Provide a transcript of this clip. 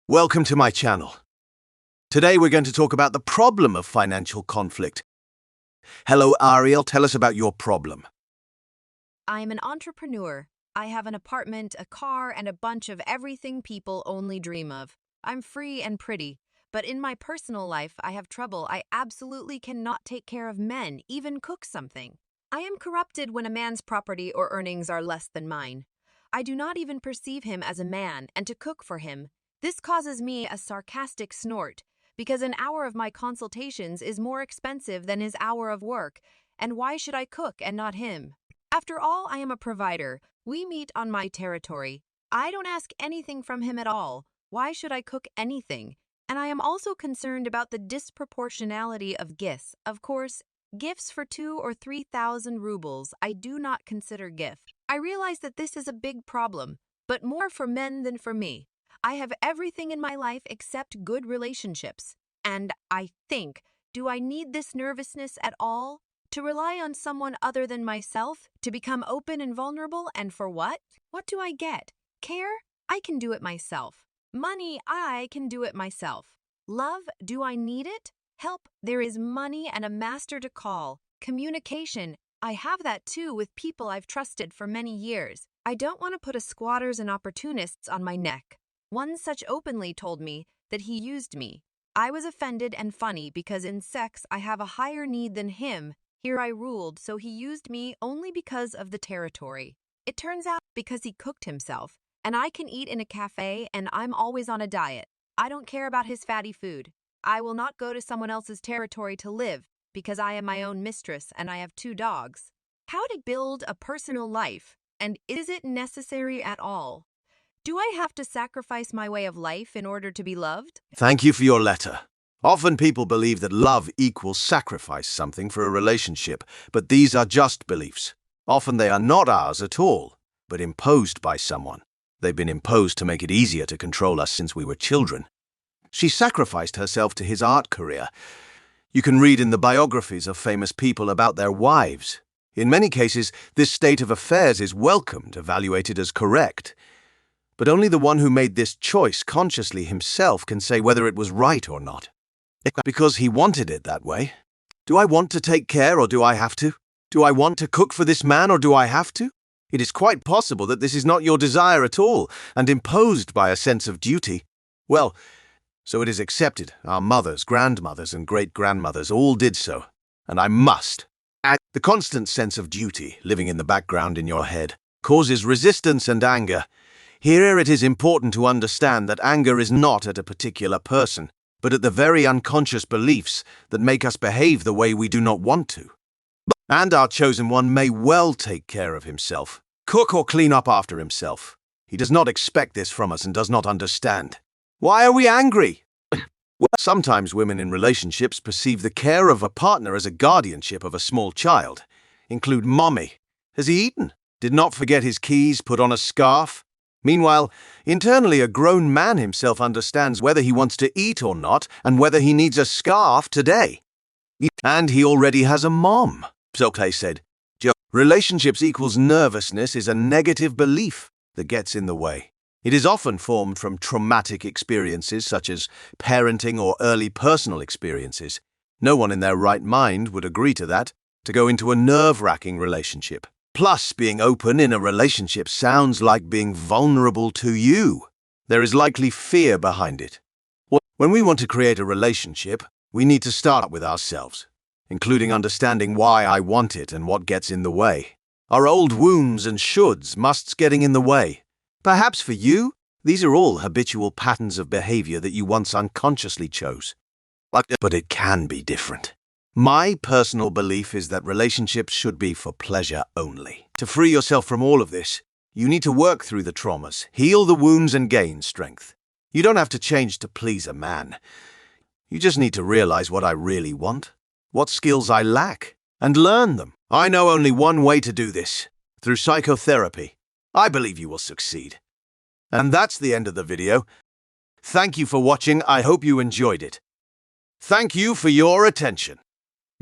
Welcome to my channel. Today we're going to talk about the problem of financial conflict. Hello Ariel, tell us about your problem. I'm an entrepreneur. I have an apartment, a car, and a bunch of everything people only dream of. I'm free and pretty, but in my personal life I have trouble. I absolutely cannot take care of men, even cook something. I am corrupted when a man's property or earnings are less than mine. I do not even perceive him as a man, and to cook for him. This causes me a sarcastic snort, because an hour of my consultations is more expensive than his hour of work, and why should I cook and not him? After all, I am a provider. We meet on my territory. I don't ask anything from him at all. Why should I cook anything? And I am also concerned about the disproportionality of gifts. Of course, gifts for 2,000 or 3,000 rubles I do not consider gift. I realize that this is a big problem, but more for men than for me. I have everything in my life except good relationships. And I think, do I need this nervousness at all? To rely on someone other than myself? To become open and vulnerable? And for what? What do I get? Care? I can do it myself. Money? I can do it myself. Love? Do I need it? Help? There is money and a master to call. Communication? I have that too with people I've trusted for many years. I don't want to put a squatters and opportunists on my neck. One such openly told me that he used me. I was offended and funny because in sex I have a higher need than him. Here I ruled, so he used me only because of the territory. It turns out because he cooked himself, and I can eat in a cafe and I'm always on a diet. I don't care about his fatty food. I will not go to someone else's territory to live because I am my own mistress and I have 2 dogs. How to build a personal life, and is it necessary at all? Do I have to sacrifice my way of life in order to be loved? Thank you for your letter. Often people believe that love equals sacrifice something for a relationship, but these are just beliefs. Often they are not ours at all, but imposed by someone. They've been imposed to make it easier to control us since we were children. She sacrificed herself to his art career. You can read in the biographies of famous people about their wives. In many cases, this state of affairs is welcomed, evaluated as correct. But only the one who made this choice consciously himself can say whether it was right or not. Because he wanted it that way. Do I want to take care or do I have to? Do I want to cook for this man or do I have to? It is quite possible that this is not your desire at all and imposed by a sense of duty. Well, so it is accepted. Our mothers, grandmothers, and great-grandmothers all did so. And I must. The constant sense of duty living in the background in your head causes resistance and anger. Here it is important to understand that anger is not at a particular person, but at the very unconscious beliefs that make us behave the way we do not want to. And our chosen one may well take care of himself, cook or clean up after himself. He does not expect this from us and does not understand. Why are we angry? Well, sometimes women in relationships perceive the care of a partner as a guardianship of a small child. Include mommy. Has he eaten? Did not forget his keys, put on a scarf? Meanwhile, internally a grown man himself understands whether he wants to eat or not and whether he needs a scarf today. And he already has a mom. Socrates said, relationships equals nervousness is a negative belief that gets in the way. It is often formed from traumatic experiences such as parenting or early personal experiences. No one in their right mind would agree to that, to go into a nerve-wracking relationship. Plus, being open in a relationship sounds like being vulnerable to you. There is likely fear behind it. When we want to create a relationship, we need to start with ourselves, including understanding why I want it and what gets in the way. Our old wounds and shoulds, musts getting in the way. Perhaps for you, these are all habitual patterns of behavior that you once unconsciously chose. But it can be different. My personal belief is that relationships should be for pleasure only. To free yourself from all of this, you need to work through the traumas, heal the wounds and gain strength. You don't have to change to please a man. You just need to realize what I really want, what skills I lack, and learn them. I know only one way to do this, through psychotherapy. I believe you will succeed. And that's the end of the video. Thank you for watching. I hope you enjoyed it. Thank you for your attention.